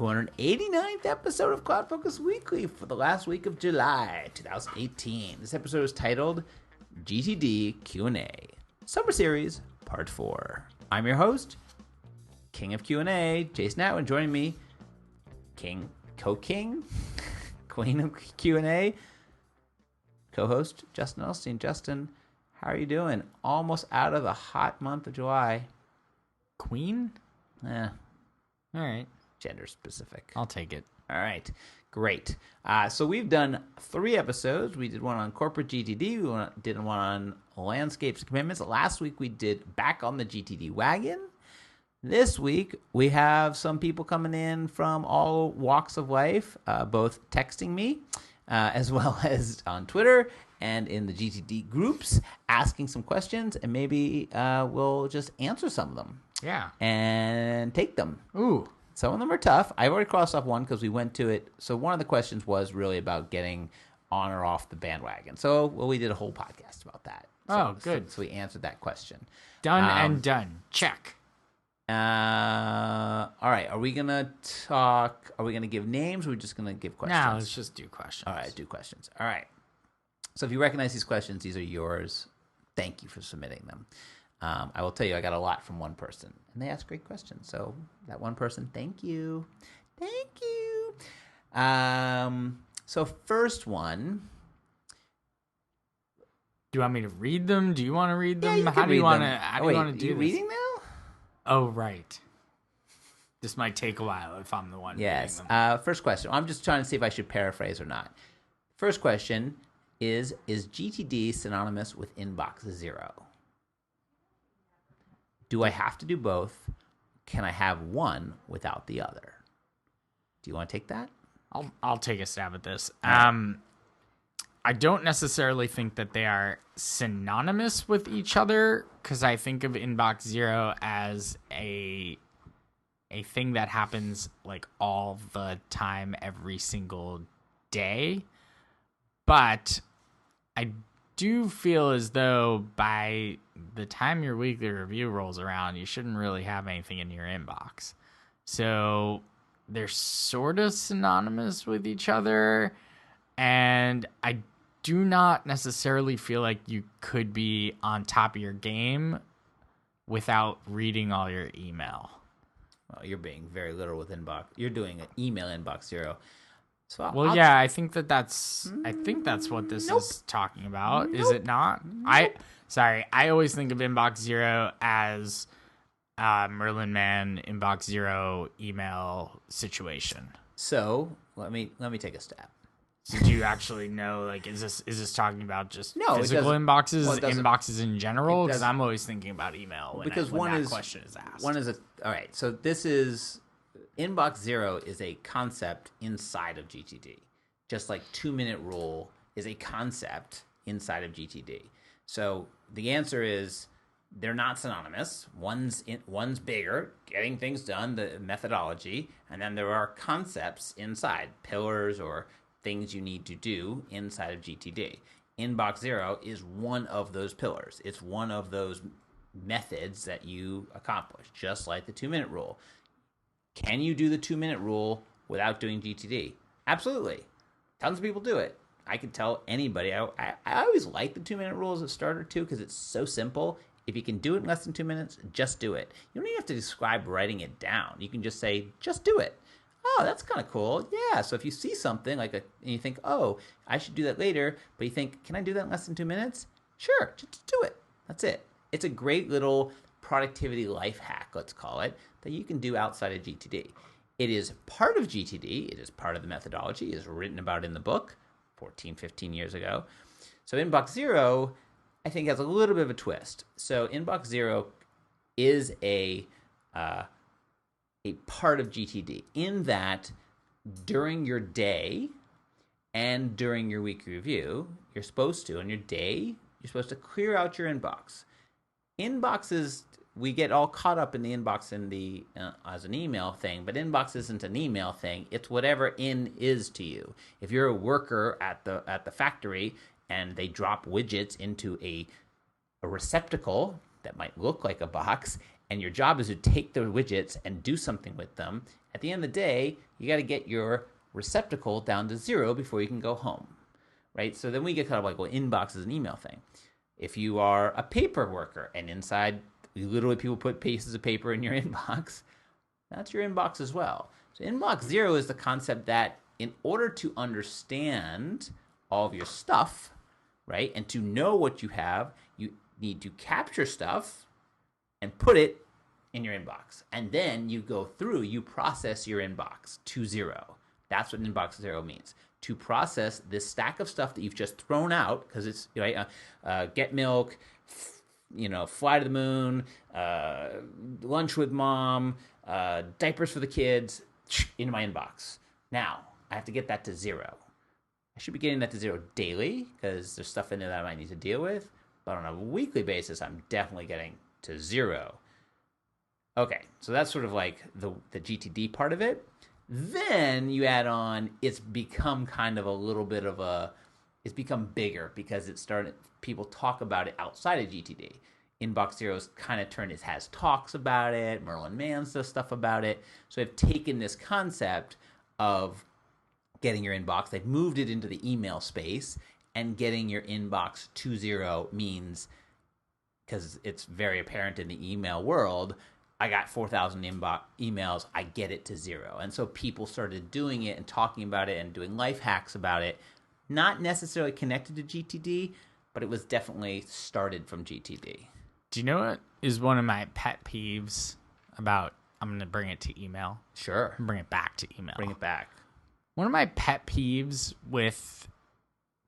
289th episode of CloudFocus Weekly for the last week of July 2018. This episode is titled GTD Q&A, Summer Series, Part 4. I'm your host, King of Q&A, Jason Atwood. Joining me, Queen of Q&A, co-host Justin Elstein. Justin, how are you doing? Almost out of the hot month of July. Queen? All right. Gender specific. I'll take it. All right. Great. So we've done 3 episodes. We did one on corporate GTD. We did one on landscapes and commitments. Last week we did back on the GTD wagon. This week we have some people coming in from all walks of life, both texting me as well as on Twitter and in the GTD groups, asking some questions, and maybe we'll just answer some of them. Yeah. And take them. Ooh. Some of them are tough. I've already crossed off one because we went to it. So one of the questions was really about getting on or off the bandwagon. So we did a whole podcast about that. Good. So we answered that question. Done and done. Check. All right. Are we going to give names or are we just going to give questions? No, let's just do questions. All right, do questions. All right. So if you recognize these questions, these are yours. Thank you for submitting them. I will tell you, I got a lot from one person, and they asked great questions. So that one person, thank you. Thank you. So first one. Do you want me to read them? Do you want to read them? Yeah, How do you want to do you this? Reading now? Oh, right. This might take a while if I'm the one reading them. First question. I'm just trying to see if I should paraphrase or not. First question is GTD synonymous with inbox 0? Do I have to do both? Can I have one without the other? Do you want to take that? I'll take a stab at this. Right. I don't necessarily think that they are synonymous with each other, because I think of inbox 0 as a thing that happens like all the time, every single day. But I do feel as though by the time your weekly review rolls around, you shouldn't really have anything in your inbox. So they're sort of synonymous with each other, and I do not necessarily feel like you could be on top of your game without reading all your email. Well, you're being very literal with inbox. You're doing an email inbox 0. So I think that's what this is talking about. Nope. Is it not? Nope. I always think of inbox 0 as Merlin Man inbox 0 email situation. So let me take a stab. So do you actually know, like, is this talking about just physical inboxes, inboxes in general? Because I'm always thinking about email when that question is asked. All right, so this is, inbox 0 is a concept inside of GTD. Just like 2-minute rule is a concept inside of GTD. So the answer is they're not synonymous. One's bigger, getting things done, the methodology, and then there are concepts inside, pillars or things you need to do inside of GTD. Inbox 0 is one of those pillars. It's one of those methods that you accomplish, just like the 2-minute rule. Can you do the 2-minute rule without doing GTD? Absolutely. Tons of people do it. I could tell anybody. I always like the 2-minute rule as a starter too, because it's so simple. If you can do it in less than 2 minutes, just do it. You don't even have to describe writing it down. You can just say, just do it. Oh, that's kind of cool. Yeah. So if you see something and you think, oh, I should do that later, but you think, can I do that in less than 2 minutes? Sure, just do it. That's it. It's a great little productivity life hack, let's call it, that you can do outside of GTD. It is part of GTD. It is part of the methodology. It is written about in the book 14, 15 years ago. So inbox 0, I think, has a little bit of a twist. So inbox 0 is a part of GTD in that during your day and during your weekly review, you're supposed to, on your day, you're supposed to clear out your inbox. Inboxes, we get all caught up in the inbox in the as an email thing, but inbox isn't an email thing. It's whatever in is to you. If you're a worker at the factory and they drop widgets into a receptacle that might look like a box, and your job is to take the widgets and do something with them. At the end of the day, you got to get your receptacle down to 0 before you can go home, right? So then we get kind of like, well, inbox is an email thing. If you are a paper worker and inside, literally people put pieces of paper in your inbox, that's your inbox as well. So inbox 0 is the concept that in order to understand all of your stuff, right, and to know what you have, you need to capture stuff and put it in your inbox. And then you go through, you process your inbox to 0. That's what inbox 0 means. To process this stack of stuff that you've just thrown out, because it's, right, get milk, fly to the moon, lunch with mom, diapers for the kids, into my inbox. Now, I have to get that to 0. I should be getting that to 0 daily, because there's stuff in there that I might need to deal with. But on a weekly basis, I'm definitely getting to 0. Okay, so that's sort of like the GTD part of it. Then you add on, it's become kind of a little bit of it's become bigger because people talk about it outside of GTD. Inbox 0's kind of turned, it has talks about it, Merlin Mann does stuff about it. So I've taken this concept of getting your inbox, they've moved it into the email space, and getting your inbox to 0 means, because it's very apparent in the email world, I got 4,000 emails, I get it to 0. And so people started doing it and talking about it and doing life hacks about it, not necessarily connected to GTD, but it was definitely started from GTD. Do you know what is one of my pet peeves about, I'm going to bring it to email. Sure. Bring it back to email. Bring it back. One of my pet peeves with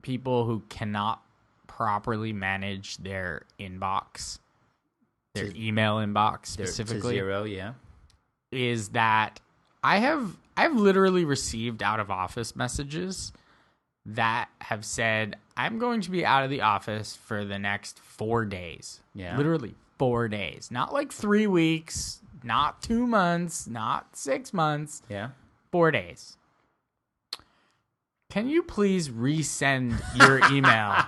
people who cannot properly manage their inbox, their email inbox specifically, to 0, yeah, is that I've literally received out of office messages that have said, I'm going to be out of the office for the next 4 days. Yeah. Literally 4 days. Not like 3 weeks, not 2 months, not 6 months. Yeah. 4 days. Can you please resend your email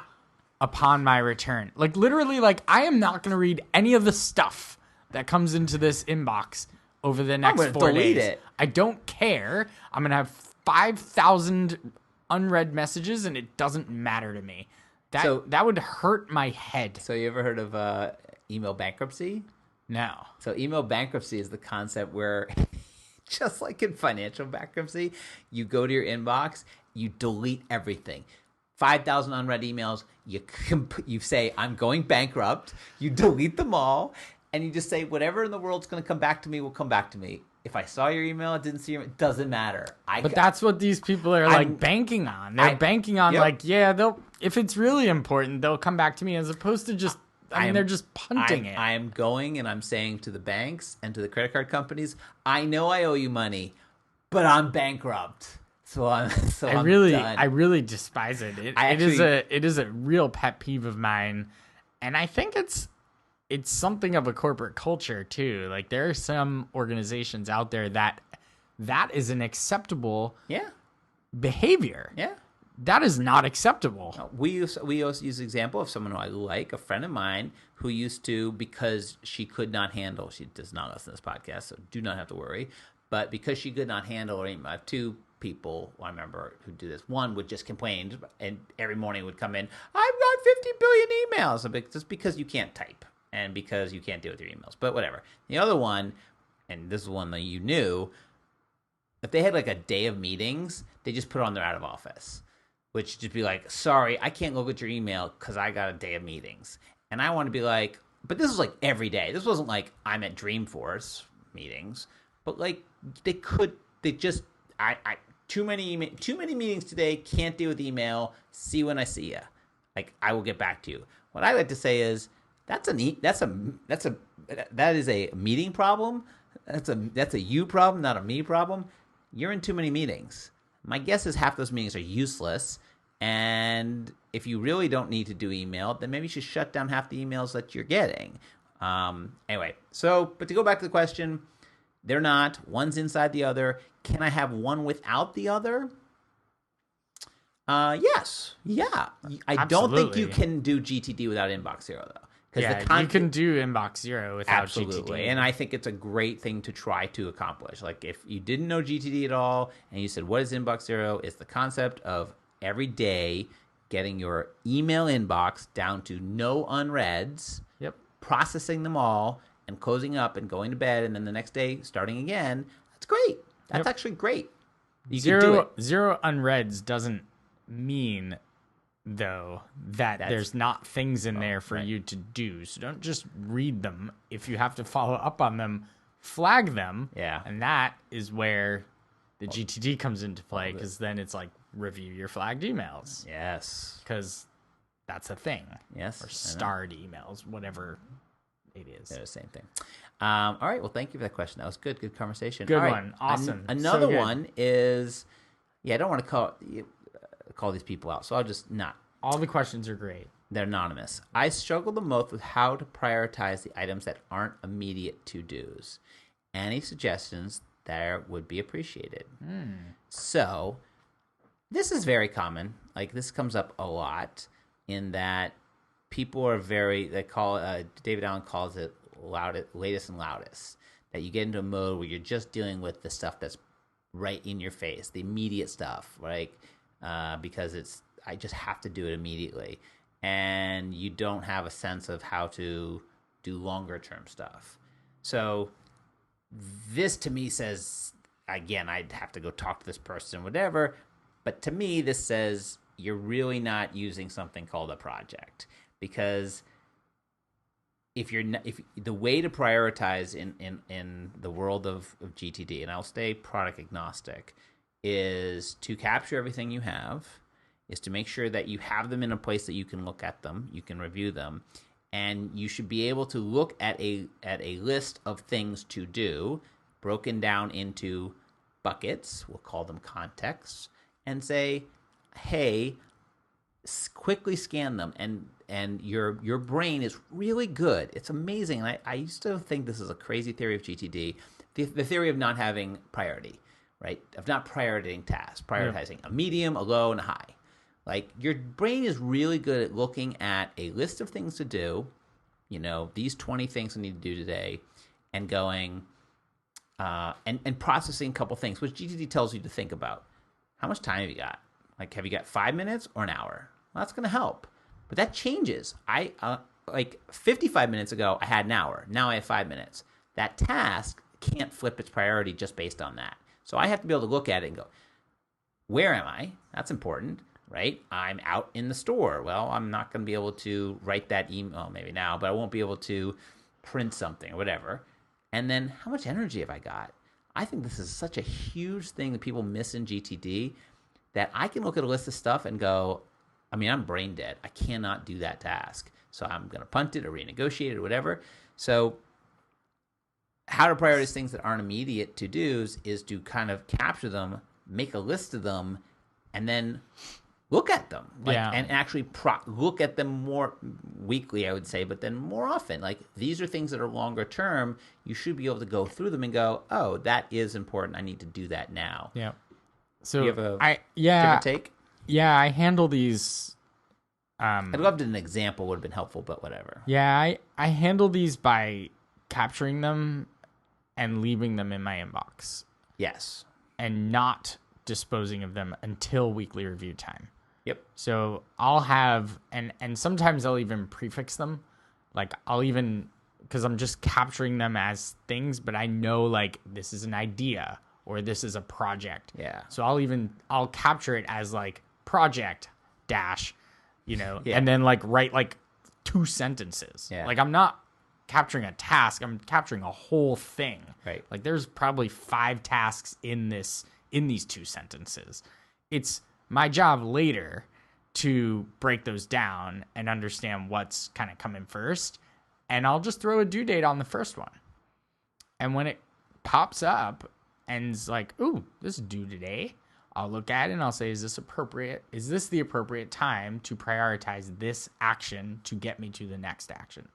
upon my return? Like, literally, like, I am not going to read any of the stuff that comes into this inbox over the next 4 days. It. I don't care. I'm going to have 5,000 unread messages, and it doesn't matter to me. That would hurt my head. So you ever heard of email bankruptcy? No. So email bankruptcy is the concept where, just like in financial bankruptcy, you go to your inbox, you delete everything. 5,000 unread emails, you say, I'm going bankrupt, you delete them all, and you just say, whatever in the world's going to come back to me will come back to me. If I saw your email, it didn't see your email, it doesn't matter. But that's what these people are like banking on. They're banking on like, yeah, if it's really important, they'll come back to me, as opposed to just, they're just punting it. I am going and I'm saying to the banks and to the credit card companies, I know I owe you money, but I'm bankrupt. I really despise it. It is a real pet peeve of mine, and I think it's something of a corporate culture too. Like, there are some organizations out there that is an acceptable behavior. Yeah. That is not acceptable. We also use the example of someone who I like, a friend of mine, who used to, because she could not handle, she does not listen to this podcast, so do not have to worry, but because she could not handle, I have 2 people I remember who do this. One would just complain, and every morning would come in, I've got 50 billion emails. Just because you can't type and because you can't deal with your emails, but whatever. The other one, and this is one that you knew, if they had like a day of meetings, they just put on their out of office, which just be like, sorry, I can't look at your email because I got a day of meetings. And I want to be like, but this was like every day. This wasn't like I'm at Dreamforce meetings, but like too many meetings today, can't deal with email, see when I see ya. Like, I will get back to you. What I like to say is, that is a meeting problem. That's a you problem, not a me problem. You're in too many meetings. My guess is half those meetings are useless, and if you really don't need to do email, then maybe you should shut down half the emails that you're getting. Anyway, but to go back to the question, they're not. One's inside the other. Can I have one without the other? Yes. Yeah. I don't think you can do GTD without inbox 0, though. Yeah, you can do inbox 0 without absolutely. GTD. And I think it's a great thing to try to accomplish. Like if you didn't know GTD at all and you said, what is inbox 0? It's the concept of every day getting your email inbox down to no unreads, Yep. processing them all and closing up and going to bed. And then the next day starting again. That's great. That's actually great. You can do it. Zero unreads doesn't mean, though, that there's not things in there for you to do. So don't just read them. If you have to follow up on them, flag them. Yeah. And that is where the GTD comes into play, because then it's like review your flagged emails. Yes. Because that's a thing. Yes. Or starred emails, whatever it is. They're the same thing. All right. Well, thank you for that question. That was good. Good conversation. Good all right. one. Awesome. Another one is, I don't want to call these people out, so I'll just not. All the questions are great. They're anonymous. I struggle the most with how to prioritize the items that aren't immediate to-dos. Any suggestions there would be appreciated. So this is very common. Like this comes up a lot in that people are they call David Allen calls it latest and loudest. That you get into a mode where you're just dealing with the stuff that's right in your face, the immediate stuff, right? Because I just have to do it immediately. And you don't have a sense of how to do longer term stuff. So this to me says, again, I'd have to go talk to this person, whatever. But to me, this says you're really not using something called a project, because if the way to prioritize in the world of GTD, and I'll stay product agnostic, is to capture everything you have, is to make sure that you have them in a place that you can look at them, you can review them, and you should be able to look at a list of things to do, broken down into buckets, we'll call them contexts, and say, hey, quickly scan them, and your brain is really good. It's amazing. And I used to think this is a crazy theory of GTD, the theory of not having priority, right? Of not prioritizing tasks, prioritizing a medium, a low, and a high. Like your brain is really good at looking at a list of things to do, these 20 things I need to do today, and going and processing a couple things, which GTD tells you to think about. How much time have you got? Like, have you got 5 minutes or an hour? Well, that's going to help. But that changes. I 55 minutes ago, I had an hour. Now I have 5 minutes. That task can't flip its priority just based on that. So I have to be able to look at it and go, where am I? That's important, right? I'm out in the store. Well, I'm not going to be able to write that email, maybe now, but I won't be able to print something or whatever. And then how much energy have I got? I think this is such a huge thing that people miss in GTD, that I can look at a list of stuff and go, I'm brain dead. I cannot do that task. So I'm going to punt it or renegotiate it or whatever. So how to prioritize things that aren't immediate to-dos is to kind of capture them, make a list of them, and then look at them. And actually look at them more weekly, I would say, but then more often. Like, these are things that are longer term. You should be able to go through them and go, oh, that is important. I need to do that now. Yeah. So you have a different take? Yeah, I handle these. I'd loved an example would have been helpful, but whatever. Yeah, I handle these by capturing them and leaving them in my inbox. Yes. And not disposing of them until weekly review time. Yep. So I'll have, and sometimes I'll even prefix them. Like because I'm just capturing them as things, but I know like this is an idea or this is a project. Yeah. So I'll capture it as like project dash, Yeah. and then like write like 2 sentences. Yeah. Like I'm not capturing a task, I'm capturing a whole thing. Right. Like there's probably 5 tasks in these 2 sentences. It's my job later to break those down and understand what's kind of coming first. And I'll just throw a due date on the first one. And when it pops up and it's like, ooh, this is due today, I'll look at it and I'll say, is this appropriate? Is this the appropriate time to prioritize this action to get me to the next action?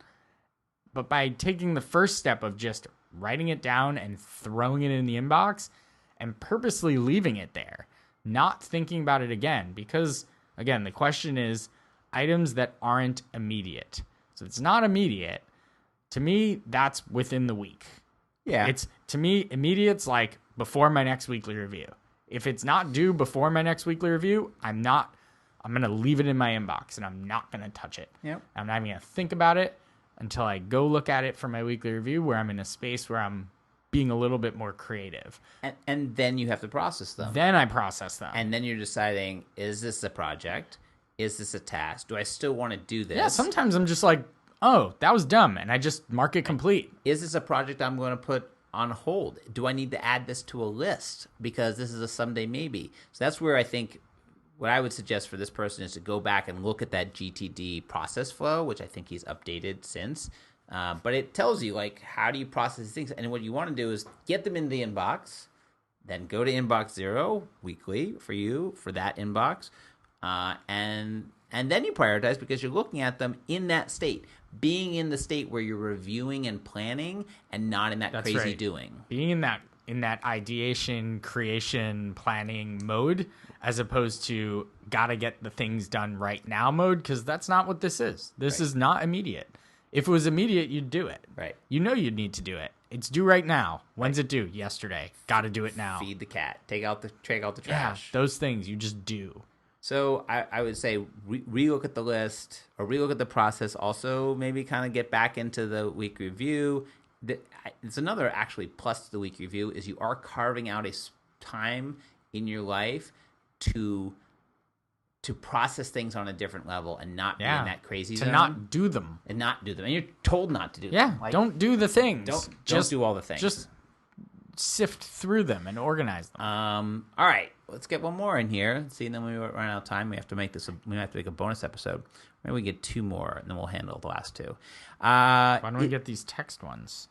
But by taking the first step of just writing it down and throwing it in the inbox and purposely leaving it there, not thinking about it again, because again, the question is items that aren't immediate. So it's not immediate. To me, that's within the week. Yeah. It's, to me, immediate's like before my next weekly review. If it's not due before my next weekly review, I'm going to leave it in my inbox and I'm not going to touch it. Yep. I'm not even going to think about it until I go look at it for my weekly review, where I'm in a space where I'm being a little bit more creative. And then you have to process them. Then I process them. And then you're deciding, is this a project? Is this a task? Do I still want to do this? Yeah, sometimes I'm just like, oh, that was dumb, and I just mark it complete. Is this a project I'm going to put on hold? Do I need to add this to a list because this is a someday maybe? So that's where I think what I would suggest for this person is to go back and look at that GTD process flow, which I think he's updated since. But it tells you, like, how do you process things? And what you want to do is get them in the inbox, then go to inbox 0 weekly for you, for that inbox, and then you prioritize because you're looking at them in that state, being in the state where you're reviewing and planning and not in that That's crazy right. doing. Being in that ideation, creation, planning mode, as opposed to gotta get the things done right now mode, because that's not what this is. This is not immediate. If it was immediate, you'd do it. Right. You know you'd need to do it. It's due right now. When's it due? Yesterday. Gotta do it now. Feed the cat. Take out the Yeah, trash. those things you just do. So I would say relook at the list or relook at the process. Also, maybe kind of get back into the week review. It's another actually plus to the week review is you are carving out a time in your life to process things on a different level and not be in that crazy zone. To not do them. And not do them. And you're told not to do Yeah, them. Like, don't do the things. Don't do all the things. Just sift through them and organize them. All right, let's get one more in here. See, and then we run out of time. We have to make this. We have to make a bonus episode. Maybe we get 2 more, and then we'll handle the last 2. Why don't we get these text ones?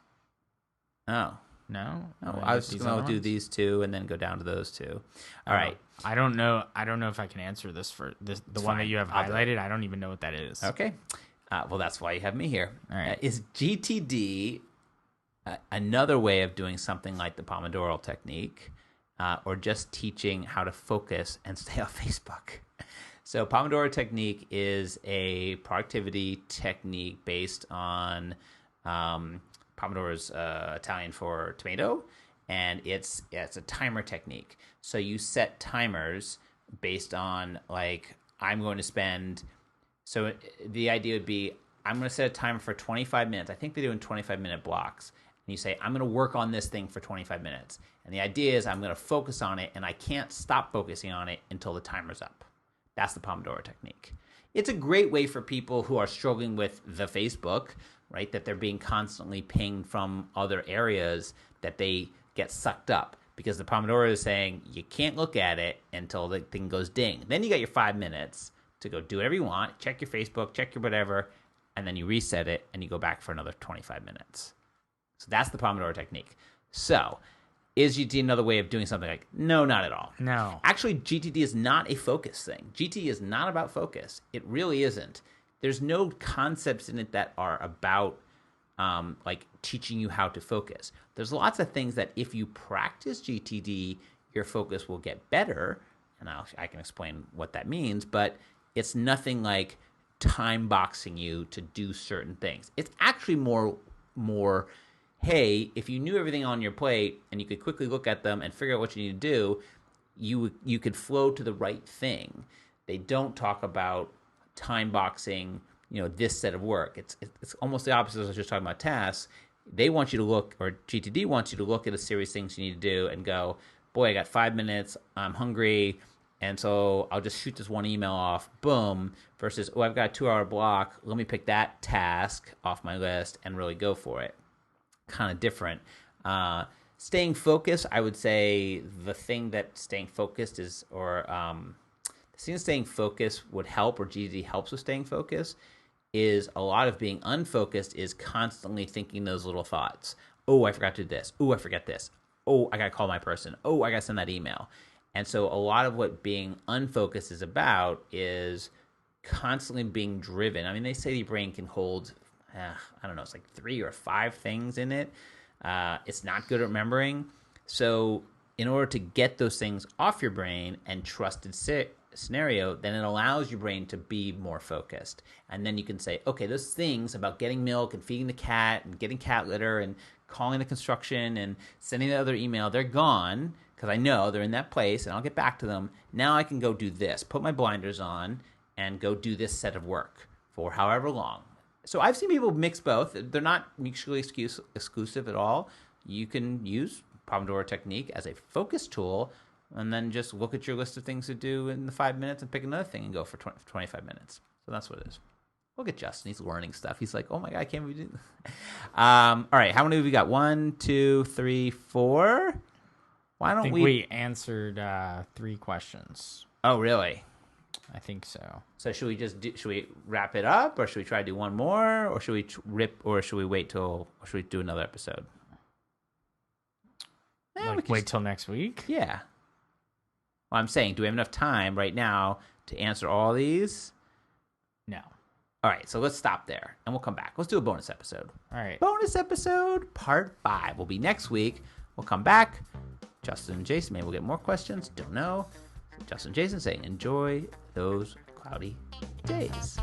Oh No, I was just going to do these 2 and then go down to those 2. All right. I don't know if I can answer this for this. The one that you have highlighted, I don't even know what that is. Okay. Well, that's why you have me here. All right. Is GTD another way of doing something like the Pomodoro Technique, or just teaching how to focus and stay off Facebook? So Pomodoro Technique is a productivity technique based on Pomodoro's Italian for tomato, and it's a timer technique. So you set timers based on, like, I'm going to spend. So the idea would be, I'm going to set a timer for 25 minutes. I think they do in 25-minute blocks. And you say, I'm going to work on this thing for 25 minutes. And the idea is I'm going to focus on it, and I can't stop focusing on it until the timer's up. That's the Pomodoro Technique. It's a great way for people who are struggling with the Facebook, right, that they're being constantly pinged from other areas, that they get sucked up. Because the Pomodoro is saying you can't look at it until the thing goes ding. Then you got your 5 minutes to go do whatever you want, check your Facebook, check your whatever, and then you reset it and you go back for another 25 minutes. So that's the Pomodoro Technique. So is GTD another way of doing something like, no, not at all. No. Actually, GTD is not a focus thing. GTD is not about focus. It really isn't. There's no concepts in it that are about like teaching you how to focus. There's lots of things that if you practice GTD, your focus will get better. And I can explain what that means, but it's nothing like time boxing you to do certain things. It's actually more, hey, if you knew everything on your plate and you could quickly look at them and figure out what you need to do, you could flow to the right thing. They don't talk about time boxing, this set of work. It's almost the opposite as I was just talking about tasks. They want you to look, or GTD wants you to look at a series of things you need to do and go, boy, I got 5 minutes, I'm hungry, and so I'll just shoot this one email off, boom, versus, I've got a 2-hour block, let me pick that task off my list and really go for it. Kind of different. Staying focused, I would say the thing that staying focused is, or the thing staying focused would help, or GTD helps with staying focused, is a lot of being unfocused is constantly thinking those little thoughts. Oh, I forgot to do this. Oh, I forget this. Oh, I got to call my person. Oh, I got to send that email. And so a lot of what being unfocused is about is constantly being driven. I mean, they say your brain can hold, I don't know, it's like 3 or 5 things in it. It's not good at remembering. So in order to get those things off your brain and trust scenario, then it allows your brain to be more focused. And then you can say, okay, those things about getting milk and feeding the cat and getting cat litter and calling the construction and sending the other email, they're gone because I know they're in that place and I'll get back to them. Now I can go do this, put my blinders on and go do this set of work for however long. So I've seen people mix both. They're not mutually exclusive at all. You can use Pomodoro Technique as a focus tool and then just look at your list of things to do in the 5 minutes and pick another thing and go for 25 minutes. So that's what it is. Look at Justin. He's learning stuff. He's like, oh my God, I can't believe you do this. All right. How many have we got? 1, 2, 3, 4. Why don't I think we answered 3 questions. Oh, really? I think so. So should we wrap it up or should we try to do one more or should we should we wait or should we do another episode? Wait till next week? Yeah. Well, I'm saying, do we have enough time right now to answer all these? No. All right, so let's stop there, and we'll come back. Let's do a bonus episode. All right. Bonus episode, part 5. Will be next week. We'll come back. Justin and Jason, maybe we'll get more questions. Don't know. Justin and Jason saying, enjoy those cloudy days.